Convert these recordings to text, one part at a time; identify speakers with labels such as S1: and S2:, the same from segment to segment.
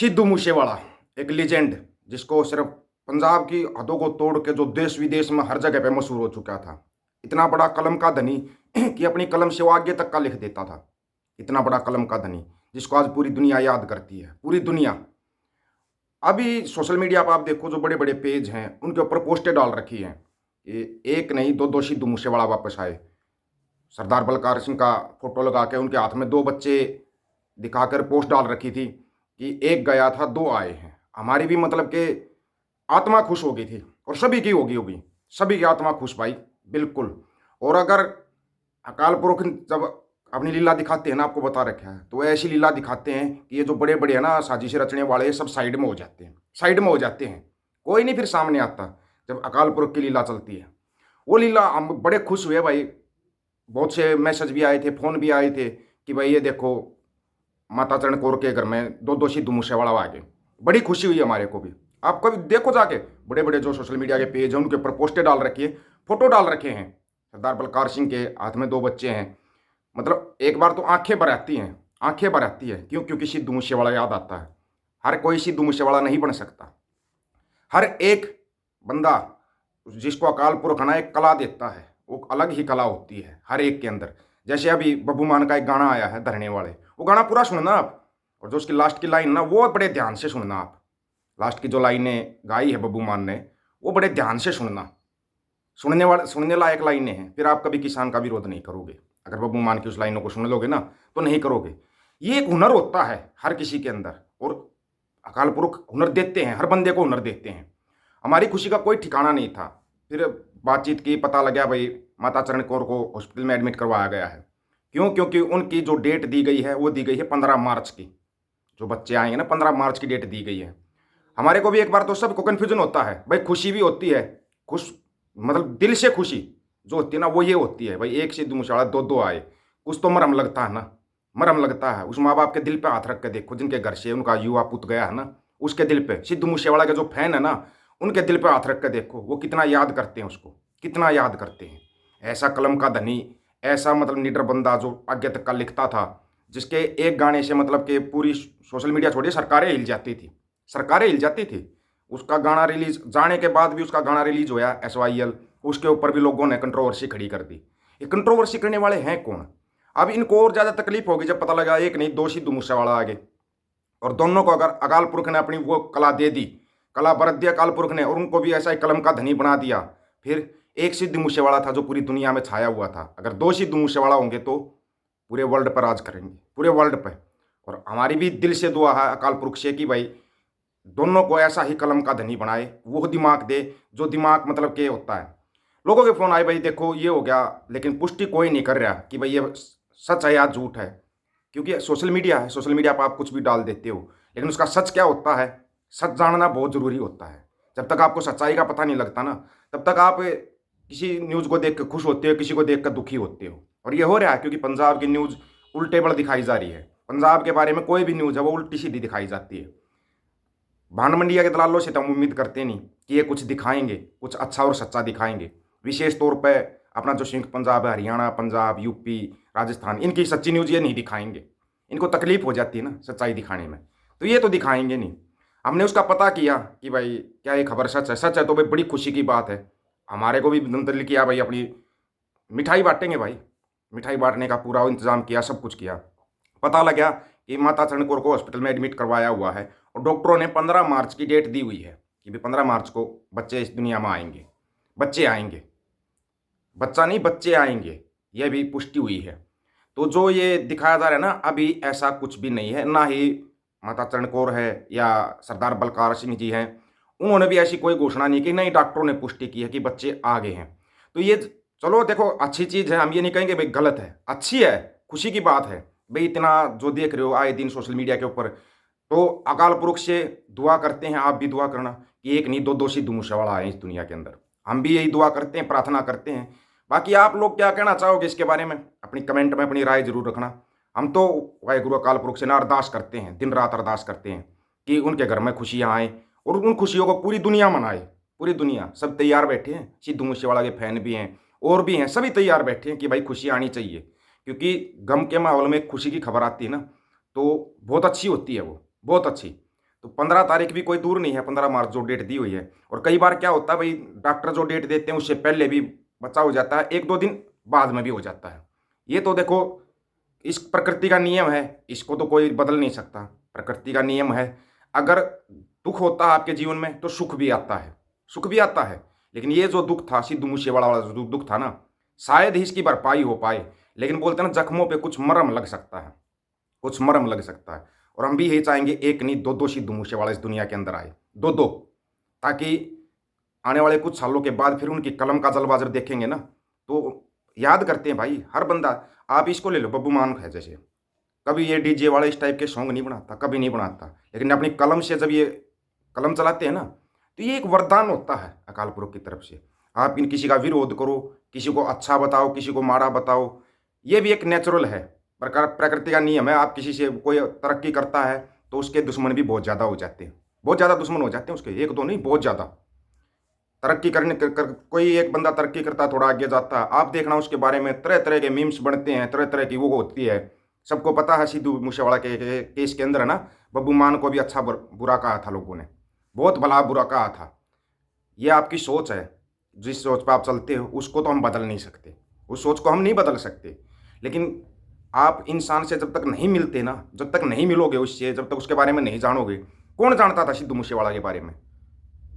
S1: सिद्धू मूसेवाला एक लीजेंड, जिसको सिर्फ पंजाब की हदों को तोड़ के जो देश विदेश में हर जगह पे मशहूर हो चुका था। इतना बड़ा कलम का धनी कि अपनी कलम से वो आगे तक का लिख देता था। इतना बड़ा कलम का धनी जिसको आज पूरी दुनिया याद करती है, पूरी दुनिया। अभी सोशल मीडिया पर आप देखो, जो बड़े बड़े पेज हैं उनके ऊपर पोस्टें डाल रखी हैं कि एक नहीं दो दो सिद्धू मूसेवाला वापस आए। सरदार बलकार सिंह का फोटो लगा के उनके हाथ में दो बच्चे दिखाकर पोस्ट डाल रखी थी कि एक गया था दो आए हैं। हमारी भी मतलब कि आत्मा खुश हो गई थी, और सभी की होगी, सभी की आत्मा खुश भाई, बिल्कुल। और अगर अकाल पुरख जब अपनी लीला दिखाते हैं ना, आपको बता रखा है, तो ऐसी लीला दिखाते हैं कि ये जो बड़े बड़े है ना साजिशें रचने वाले, ये सब साइड में हो जाते हैं, साइड में हो जाते हैं। कोई नहीं फिर सामने आता जब अकाल पुरख की लीला चलती है। वो लीला हम बड़े खुश हुए भाई। बहुत से मैसेज भी आए थे, फ़ोन भी आए थे कि भाई ये देखो माता चरण कौर के घर में दो दो सिद्धू मूसेवाला आ गए। बड़ी खुशी हुई हमारे को भी। आप कभी देखो जाके, बड़े बड़े जो सोशल मीडिया के पेज हैं उनके ऊपर पोस्टें डाल रखी है, फोटो डाल रखे हैं। सरदार बलकार सिंह के हाथ में दो बच्चे हैं। मतलब एक बार तो आंखें भर आती हैं, आंखें भर आती है। क्यों? क्योंकि सिद्धू मूसेवाला याद आता है। हर कोई सिद्धू मूसेवाला नहीं बन सकता। हर एक बंदा जिसको अकाल पुरख ना एक कला देता है, वो अलग ही कला होती है हर एक के अंदर। जैसे अभी बब्बू मान का एक गाना आया है धरने वाले, वो गाना पूरा सुनना आप, और जो उसकी लास्ट की लाइन ना वो बड़े ध्यान से सुनना आप। लास्ट की जो लाइनें गाई है बब्बू मान ने, वो बड़े ध्यान से सुनना। सुनने लायक लाइनें हैं। फिर आप कभी किसान का विरोध नहीं करोगे। अगर बब्बू मान की उस लाइनों को सुन लोगे ना, तो नहीं करोगे। ये एक हुनर होता है हर किसी के अंदर, और अकाल पुरख हुनर देते हैं, हर बंदे को हुनर देते हैं। हमारी खुशी का कोई ठिकाना नहीं था। फिर बातचीत की, पता लगा भाई माता चरण कौर को हॉस्पिटल में एडमिट करवाया गया है। क्यों? क्योंकि उनकी जो डेट दी गई है वो दी गई है 15 मार्च की। जो बच्चे आएंगे ना, 15 मार्च की डेट दी गई है। हमारे को भी एक बार तो सबको कन्फ्यूजन होता है भाई, खुशी भी होती है, खुश मतलब दिल से खुशी जो होती है ना, वो ये होती है भाई एक सिद्धू मूसेवाला दो दो आए। कुछ तो मरहम लगता है ना, मरहम लगता है। उस माँ बाप के दिल पे हाथ रख के देखो जिनके घर से उनका युवा पुत गया है ना, उसके दिल पे, सिद्धू मूसेवाला के जो फैन है ना, उनके दिल पे हाथ रख के देखो वो कितना याद करते हैं उसको, कितना याद करते हैं। ऐसा कलम का धनी, ऐसा मतलब निडर बंदा जो आगे तक का लिखता था, जिसके एक गाने से मतलब कि पूरी सोशल मीडिया छोड़िए, सरकारें हिल जाती थी, सरकारें हिल जाती थी। उसका गाना रिलीज जाने के बाद भी, उसका गाना रिलीज होया SYL, उसके ऊपर भी लोगों ने कंट्रोवर्सी खड़ी कर दी। ये कंट्रोवर्सी करने वाले हैं कौन? अब इनको और ज़्यादा तकलीफ होगी जब पता लगा एक नहीं दो सिद्धू मूसेवाला आ गए, और दोनों को अगर अकाल पुरख ने अपनी वो कला दे दी, कला बरत दिया अकाल पुरख ने, और उनको भी ऐसा ही कलम का धनी बना दिया। फिर एक सिद्धू मूसेवाला था जो पूरी दुनिया में छाया हुआ था, अगर दो सिद्धू मूसेवाला होंगे तो पूरे वर्ल्ड पर राज करेंगे, पूरे वर्ल्ड पर। और हमारी भी दिल से दुआ है अकाल पुरख से कि भाई दोनों को ऐसा ही कलम का धनी बनाए, वो दिमाग दे जो दिमाग मतलब के होता है। लोगों के फ़ोन आए भाई देखो ये हो गया, लेकिन पुष्टि कोई नहीं कर रहा कि भाई ये सच है या झूठ है। क्योंकि सोशल मीडिया है, सोशल मीडिया पर आप कुछ भी डाल देते हो, लेकिन उसका सच क्या होता है, सच जानना बहुत ज़रूरी होता है। जब तक आपको सच्चाई का पता नहीं लगता ना, तब तक आप किसी न्यूज़ को देख कर खुश होते हो, किसी को देख कर दुखी होते हो। और ये हो रहा है क्योंकि पंजाब की न्यूज़ उल्टेबड़ दिखाई जा रही है। पंजाब के बारे में कोई भी न्यूज़ है वो उल्टी सीधी दिखाई जाती है। भान मंडिया के दलालों से तो हम उम्मीद करते नहीं कि ये कुछ दिखाएंगे, कुछ अच्छा और सच्चा दिखाएंगे। विशेष तौर पे अपना जो सिंह पंजाब है, हरियाणा, पंजाब, यूपी, राजस्थान, इनकी सच्ची न्यूज़ ये नहीं दिखाएंगे। इनको तकलीफ हो जाती है ना सच्चाई दिखाने में, तो ये तो दिखाएंगे नहीं। हमने उसका पता किया कि भाई क्या ये खबर सच है, सच है तो भाई बड़ी खुशी की बात है। हमारे को भी दिल किया भाई अपनी मिठाई बांटेंगे भाई, मिठाई बांटने का पूरा इंतजाम किया, सब कुछ किया। पता लगा कि माता चरण कौर को हॉस्पिटल में एडमिट करवाया हुआ है, और डॉक्टरों ने 15 मार्च की डेट दी हुई है कि भाई 15 मार्च को बच्चे इस दुनिया में आएंगे, बच्चे आएंगे, बच्चा नहीं बच्चे आएंगे, यह भी पुष्टि हुई है। तो जो ये दिखाया जा रहा है ना, अभी ऐसा कुछ भी नहीं है, ना ही माता चरण कौर है या सरदार बलकार सिंह जी हैं, उन्होंने भी ऐसी कोई घोषणा नहीं की, नहीं डॉक्टरों ने पुष्टि की है कि बच्चे आ गए हैं। तो ये चलो देखो अच्छी चीज़ है, हम ये नहीं कहेंगे भाई गलत है, अच्छी है, खुशी की बात है। भाई इतना जो देख रहे हो आए दिन सोशल मीडिया के ऊपर, तो अकाल पुरख से दुआ करते हैं, आप भी दुआ करना कि एक नहीं दो दो सिद्धू मूसेवाला आए इस दुनिया के अंदर। हम भी यही दुआ करते हैं, प्रार्थना करते हैं। बाकी आप लोग क्या कहना चाहोगे इसके बारे में, अपनी कमेंट में अपनी राय जरूर रखना। हम तो वाहेगुरु अकाल पुरख से ना अरदास करते हैं, दिन रात अरदास करते हैं कि उनके घर में खुशियाँ आएँ, और उन खुशियों को पूरी दुनिया मनाए। पूरी दुनिया सब तैयार बैठे हैं, सिद्धू मूसेवाला के फैन भी हैं और भी हैं, सभी तैयार बैठे हैं कि भाई खुशी आनी चाहिए। क्योंकि गम के माहौल में खुशी की खबर आती है ना, तो बहुत अच्छी होती है, वो बहुत अच्छी। तो 15 तारीख भी कोई दूर नहीं है, 15 मार्च जो डेट दी हुई है। और कई बार क्या होता है भाई, डॉक्टर जो डेट देते हैं उससे पहले भी बच्चा हो जाता है, 1-2 दिन बाद में भी हो जाता है। ये तो देखो इस प्रकृति का नियम है, इसको तो कोई बदल नहीं सकता। प्रकृति का नियम है, अगर दुख होता है आपके जीवन में तो सुख भी आता है, सुख भी आता है। लेकिन ये जो दुख था, सिद्धू मूसेवाला वाला जो दुख था ना, शायद ही इसकी भरपाई हो पाए। लेकिन बोलते हैं ना, जख्मों पे कुछ मरहम लग सकता है, कुछ मरहम लग सकता है। और हम भी यही चाहेंगे, एक नहीं 2-2 सिद्धू मूसेवाला इस दुनिया के अंदर आए, 2-2, ताकि आने वाले कुछ सालों के बाद फिर उनकी कलम का जलवा जब देखेंगे ना, तो याद करते हैं भाई हर बंदा। आप इसको ले लो, बब्बू मान है जैसे, कभी ये डीजे वाले इस टाइप के सॉन्ग नहीं बनाता, कभी नहीं बनाता, लेकिन अपनी कलम से जब ये कलम चलाते हैं ना, तो ये एक वरदान होता है अकाल पुरख की तरफ से। आप इन किसी का विरोध करो, किसी को अच्छा बताओ, किसी को माड़ा बताओ, ये भी एक नेचुरल है, प्रकृति का नियम है। आप किसी से कोई तरक्की करता है तो उसके दुश्मन भी बहुत ज़्यादा हो जाते हैं, बहुत ज़्यादा दुश्मन हो जाते हैं उसके, एक दो नहीं, बहुत ज़्यादा। तरक्की करने कोई एक बंदा तरक्की करता है, थोड़ा आगे जाता है, आप देखना उसके बारे में तरह तरह के मीम्स बनते हैं, तरह तरह की वो होती है। सबको पता है सिद्धू मूसेवाला के केस के अंदर है ना, बब्बू मान को भी अच्छा बुरा कहा था लोगों ने, बहुत भला बुरा कहा था। ये आपकी सोच है, जिस सोच पर आप चलते हो उसको तो हम बदल नहीं सकते, उस सोच को हम नहीं बदल सकते। लेकिन आप इंसान से जब तक नहीं मिलते ना, जब तक नहीं मिलोगे उससे, जब तक उसके बारे में नहीं जानोगे। कौन जानता था सिद्धू मूसेवाला के बारे में?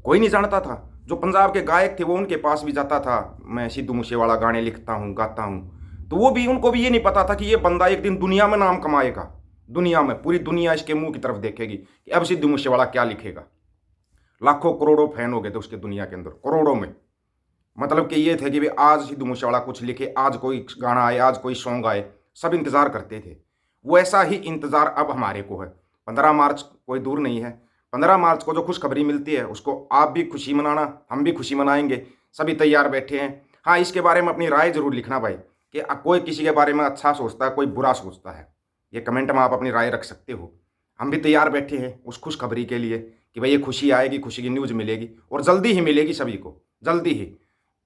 S1: कोई नहीं जानता था। जो पंजाब के गायक थे वो उनके पास भी जाता था, मैं सिद्धू मूसेवाला गाने लिखता हूँ, गाता हूँ, तो वो भी, उनको भी ये नहीं पता था कि ये बंदा एक दिन दुनिया में नाम कमाएगा, दुनिया में, पूरी दुनिया इसके मुंह की तरफ देखेगी कि अब सिद्धू मूसेवाला क्या लिखेगा। लाखों करोड़ों फैन हो गए थे उसके दुनिया के अंदर, करोड़ों में। मतलब कि ये थे कि भाई आज सिद्धू मूसेवाला कुछ लिखे, आज कोई गाना आए, आज कोई सॉन्ग आए, सब इंतज़ार करते थे। वैसा ही इंतज़ार अब हमारे को है। 15 मार्च कोई दूर नहीं है। 15 मार्च को जो खुशखबरी मिलती है उसको आप भी खुशी मनाना, हम भी खुशी मनाएंगे, सभी तैयार बैठे हैं। हाँ, इसके बारे में अपनी राय ज़रूर लिखना भाई, कि कोई किसी के बारे में अच्छा सोचता है, कोई बुरा सोचता है। ये कमेंट में आप अपनी राय रख सकते हो। हम भी तैयार बैठे हैं उस खुशखबरी के लिए कि भाई ये खुशी आएगी, खुशी की न्यूज़ मिलेगी, और जल्दी ही मिलेगी सभी को, जल्दी ही।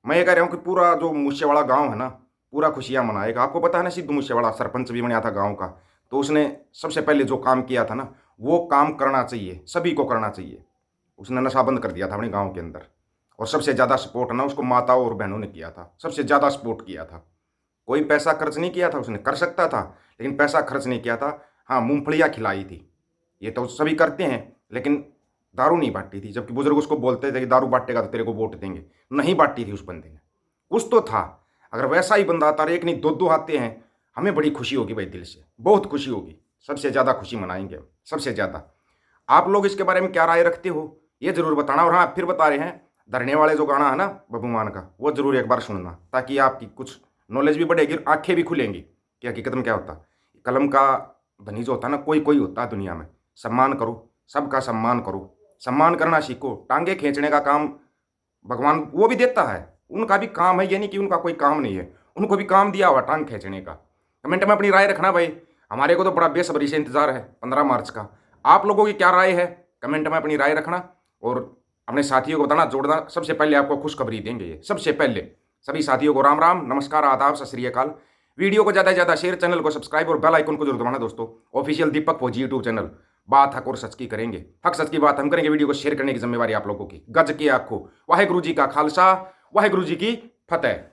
S1: मैं ये कह रहा हूँ कि पूरा जो मूसेवाला गाँव है ना, पूरा खुशियाँ मनाएगा। आपको पता है ना, सिद्धू मूसेवाला सरपंच भी बना था गाँव का, तो उसने सबसे पहले जो काम किया था ना, वो काम करना चाहिए, सभी को करना चाहिए। उसने नशा बंद कर दिया था अपने गांव के अंदर, और सबसे ज़्यादा सपोर्ट ना उसको माताओं और बहनों ने किया था, सबसे ज़्यादा सपोर्ट किया था। कोई पैसा खर्च नहीं किया था उसने, कर सकता था लेकिन पैसा खर्च नहीं किया था। हाँ, मूंगफलियाँ खिलाई थी, ये तो सभी करते हैं, लेकिन दारू नहीं बांटी थी। जबकि बुजुर्ग उसको बोलते थे कि दारू बांटेगा तो तेरे को वोट देंगे, नहीं बांटी थी उस बंदे ने, कुछ तो था। अगर वैसा ही बंदा आता, एक नहीं 2-2 आते हैं, हमें बड़ी खुशी होगी भाई, दिल से बहुत खुशी होगी, सबसे ज़्यादा खुशी मनाएंगे, सबसे ज़्यादा। आप लोग इसके बारे में क्या राय रखते हो ये ज़रूर बताना। और हाँ, फिर बता रहे हैं, धरने वाले जो गाना है ना बब्बू मान का, वो ज़रूर एक बार सुनना, ताकि आपकी कुछ नॉलेज भी बढ़ेगी, आंखें भी खुलेंगी कि हकीकत में क्या होता। कलम का धनी जो होता है ना, कोई कोई होता है दुनिया में। सम्मान करो, सबका सम्मान करो, सम्मान करना सीखो। टांगे खींचने का काम भगवान वो भी देता है, उनका भी काम है, ये नहीं कि उनका कोई काम नहीं है, उनको भी काम दिया हुआ टांग खींचने का। कमेंट में अपनी राय रखना भाई, हमारे को तो बड़ा बेसब्री से इंतजार है 15 मार्च का। आप लोगों की क्या राय है, कमेंट में अपनी राय रखना, और अपने साथियों को बताना, जोड़ना। सबसे पहले आपको खुशखबरी देंगे ये, सबसे पहले। सभी साथियों को राम राम, नमस्कार, आदाब, सत श्री अकाल। वीडियो को ज़्यादा से ज़्यादा शेयर, चैनल को सब्सक्राइब और बेल आइकन को जरूर दबाना दोस्तों। ऑफिशियल दीपक फौजी यूट्यूब चैनल, बात हक और सच की करेंगे, हक सच की बात हम करेंगे। वीडियो को शेयर करने की जिम्मेवारी आप लोगों की। गज की आखो, वाहेगुरु जी का खालसा, वाहेगुरु जी की फतेह।